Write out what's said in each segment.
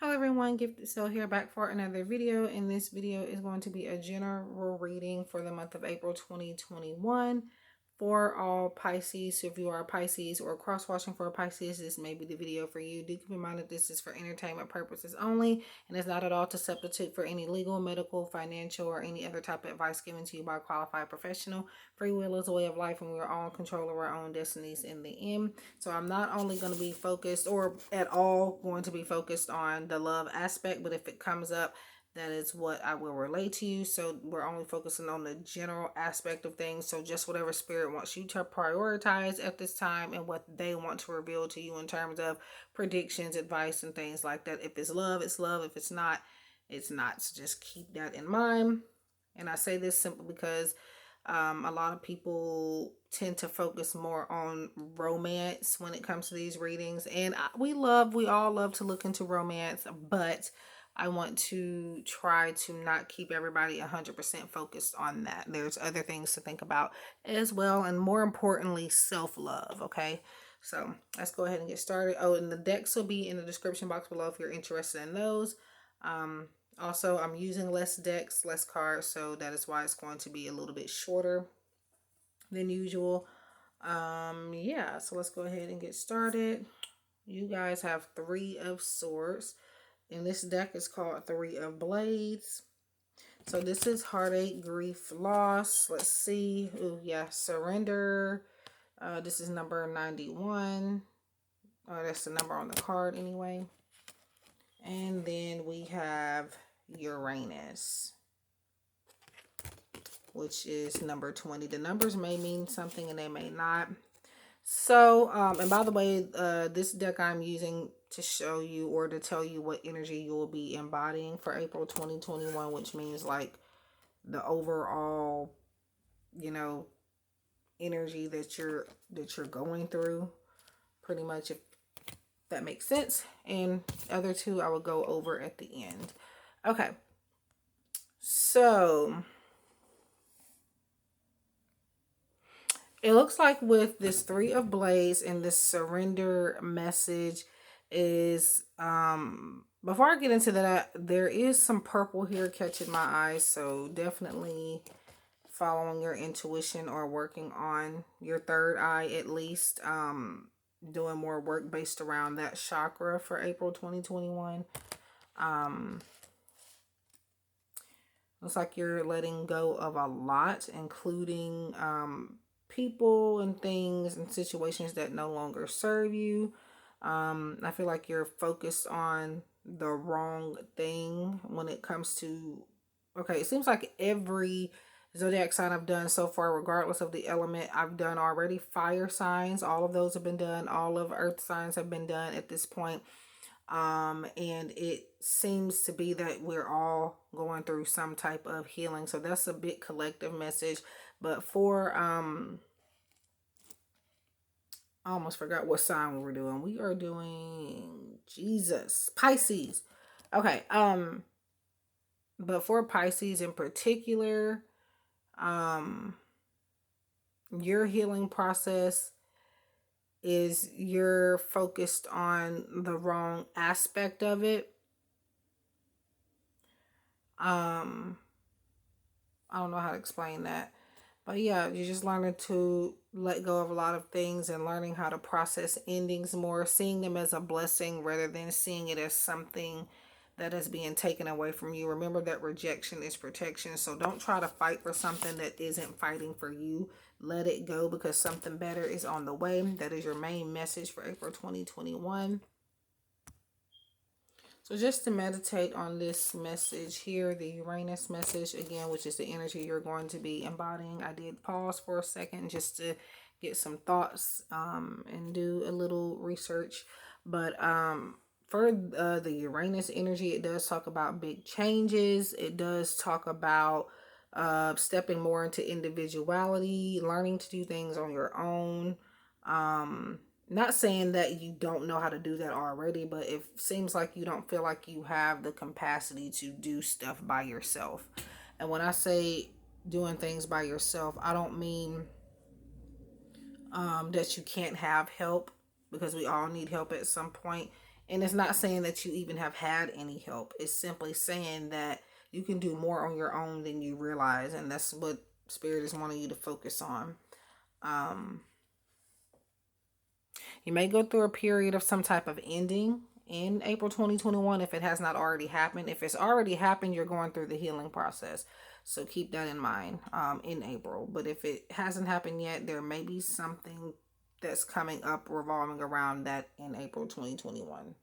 Hello everyone, GiftedSoul here, back for another video. And this video is going to be a general reading for the month of April 2021 for all Pisces. So if you are a Pisces or cross-watching for a Pisces, this may be the video for you. Do keep in mind that this is for entertainment purposes only, and it's not at all to substitute for any legal, medical, financial, or any other type of advice given to you by a qualified professional. Free will is a way of life, and we are all in control of our own destinies in the end. So I'm not only going to be focused, or at all going to be focused on the love aspect, but if it comes up, that is what I will relate to you. So we're only focusing on the general aspect of things. So just whatever spirit wants you to prioritize at this time and what they want to reveal to you in terms of predictions, advice, and things like that. If it's love, it's love. If it's not, it's not. So just keep that in mind. And I say this simply because a lot of people tend to focus more on romance when it comes to these readings. And we all love to look into romance, but I want to try to not keep everybody 100% focused on that. There's other things to think about as well, and more importantly, self-love, okay? So let's go ahead and get started. Oh, and the decks will be in the description box below if you're interested in those. Also, I'm using less decks, less cards, so that is why it's going to be a little bit shorter than usual. Yeah, so let's go ahead and get started. You guys have Three of Swords. And this deck is called Three of Blades. So this is heartache, grief, loss. Let's see. Oh, yeah, surrender. This is number 91. That's the number on the card anyway. And then we have Uranus, which is number 20. The numbers may mean something and they may not. So, and by the way, this deck I'm using to show you or to tell you what energy you will be embodying for April 2021, which means like the overall, you know, energy that you're going through, pretty much, if that makes sense. And other two I will go over at the end. Okay. So it looks like with this Three of Blades and this surrender message is, before I get into that, there is some purple here catching my eyes. So definitely following your intuition or working on your third eye at least. Doing more work based around that chakra for April 2021. Looks like you're letting go of a lot, including people and things and situations that no longer serve you. I feel like you're focused on the wrong thing when it comes to, okay, it seems like every zodiac sign I've done so far, regardless of the element, I've done already. Fire signs, all of those have been done. All of earth signs have been done at this point. And it seems to be that we're all going through some type of healing. So that's a big collective message. But for, I almost forgot what sign we were doing. We are doing Jesus, Pisces. Okay. But for Pisces in particular, your healing process is you're focused on the wrong aspect of it. I don't know how to explain that. But yeah, you're just learning to let go of a lot of things and learning how to process endings more, seeing them as a blessing rather than seeing it as something that is being taken away from you. Remember that rejection is protection. So don't try to fight for something that isn't fighting for you. Let it go because something better is on the way. That is your main message for April 2021. So just to meditate on this message here, the Uranus message, again, which is the energy you're going to be embodying. I did pause for a second just to get some thoughts and do a little research. But for the Uranus energy, it does talk about big changes. It does talk about stepping more into individuality, learning to do things on your own. Not saying that you don't know how to do that already, but it seems like you don't feel like you have the capacity to do stuff by yourself. And when I say doing things by yourself, I don't mean that you can't have help, because we all need help at some point. And it's not saying that you even have had any help. It's simply saying that you can do more on your own than you realize. And that's what Spirit is wanting you to focus on. You may go through a period of some type of ending in April 2021 if it has not already happened. If it's already happened, you're going through the healing process. So keep that in mind in April. But if it hasn't happened yet, there may be something that's coming up revolving around that in April 2021.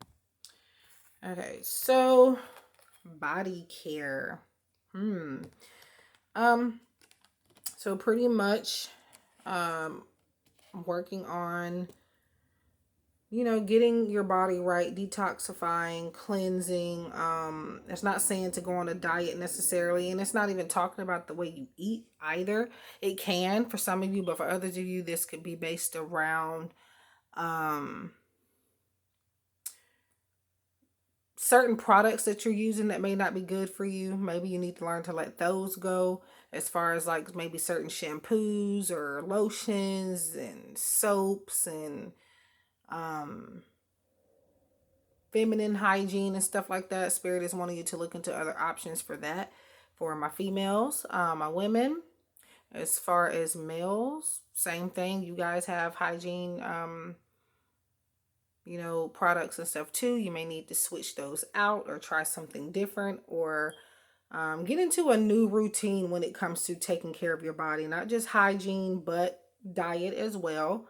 Okay, so body care. So pretty much working on, getting your body right, detoxifying, cleansing. It's not saying to go on a diet necessarily, and it's not even talking about the way you eat either. It can for some of you, but for others of you, this could be based around certain products that you're using that may not be good for you. Maybe you need to learn to let those go, as far as like maybe certain shampoos or lotions and soaps and feminine hygiene and stuff like that. Spirit is wanting you to look into other options for that. For my females, my women, as far as males, same thing. You guys have hygiene, products and stuff too. You may need to switch those out or try something different, or get into a new routine when it comes to taking care of your body. Not just hygiene, but diet as well.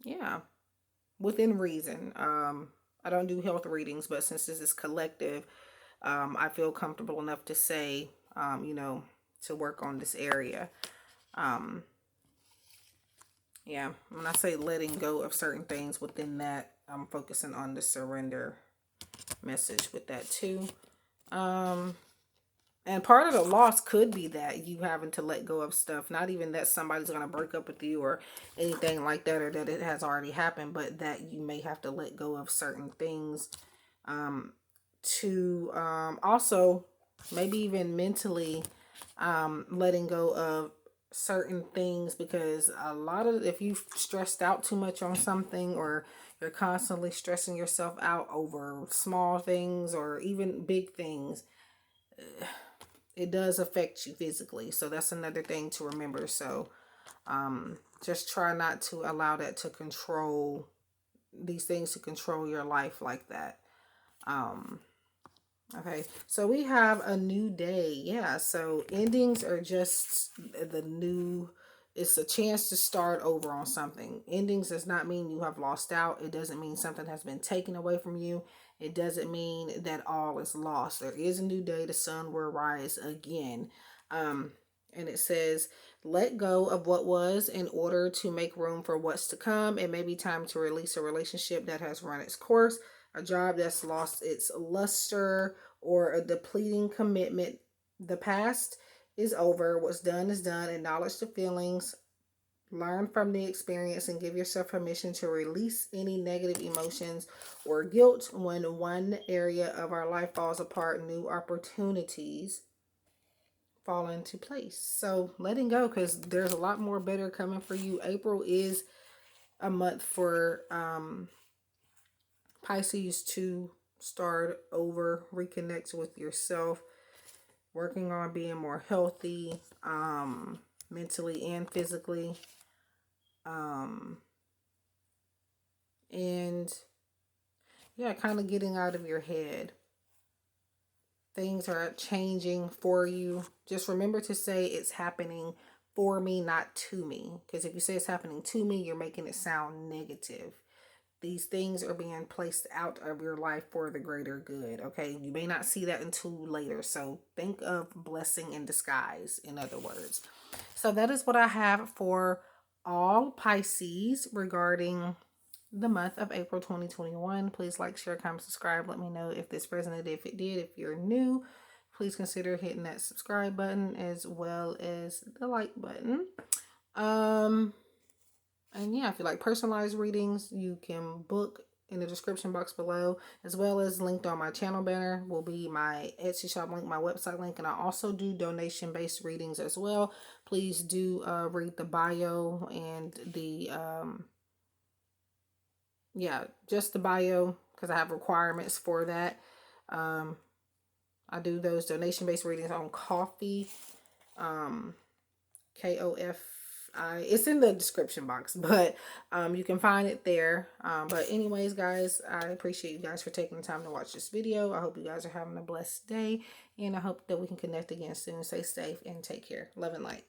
Yeah, within reason. I don't do health readings, but since this is collective, I feel comfortable enough to say, to work on this area. Yeah, when I say letting go of certain things within that, I'm focusing on the surrender message with that too. And part of the loss could be that you having to let go of stuff. Not even that somebody's going to break up with you or anything like that, or that it has already happened, but that you may have to let go of certain things to also maybe even mentally letting go of certain things, because a lot of, if you've stressed out too much on something, or you're constantly stressing yourself out over small things or even big things, it does affect you physically. So that's another thing to remember. So just try not to allow that to control, these things to control your life like that. Okay, so we have a new day. Yeah, so endings are just the new, it's a chance to start over on something. Endings does not mean you have lost out. It doesn't mean something has been taken away from you. It doesn't mean that all is lost. There is a new day. The sun will rise again. And it says, let go of what was in order to make room for what's to come. It may be time to release a relationship that has run its course, a job that's lost its luster, or a depleting commitment. The past is over. What's done is done. Acknowledge the feelings. Learn from the experience and give yourself permission to release any negative emotions or guilt. When one area of our life falls apart, new opportunities fall into place. So letting go, because there's a lot more better coming for you. April is a month for Pisces to start over, reconnect with yourself, working on being more healthy, mentally and physically. And yeah, kind of getting out of your head. Things are changing for you. Just remember to say it's happening for me, not to me. Because if you say it's happening to me, you're making it sound negative. These things are being placed out of your life for the greater good. Okay, you may not see that until later. So think of blessing in disguise, in other words. So that is what I have for all Pisces regarding the month of April 2021. Please like, share, comment, subscribe. Let me know if this resonated. If it did, if you're new, please consider hitting that subscribe button as well as the like button. And yeah, if you like personalized readings, you can book in the description box below, as well as linked on my channel banner will be my Etsy shop link, my website link, and I also do donation-based readings as well. Please do read the bio and the yeah, just the bio, because I have requirements for that. I do those donation-based readings on Ko-fi. Kofi. It's in the description box, but you can find it there. But anyways, guys, I appreciate you guys for taking the time to watch this video. I hope you guys are having a blessed day, and I hope that we can connect again soon. Stay safe and take care. Love and light.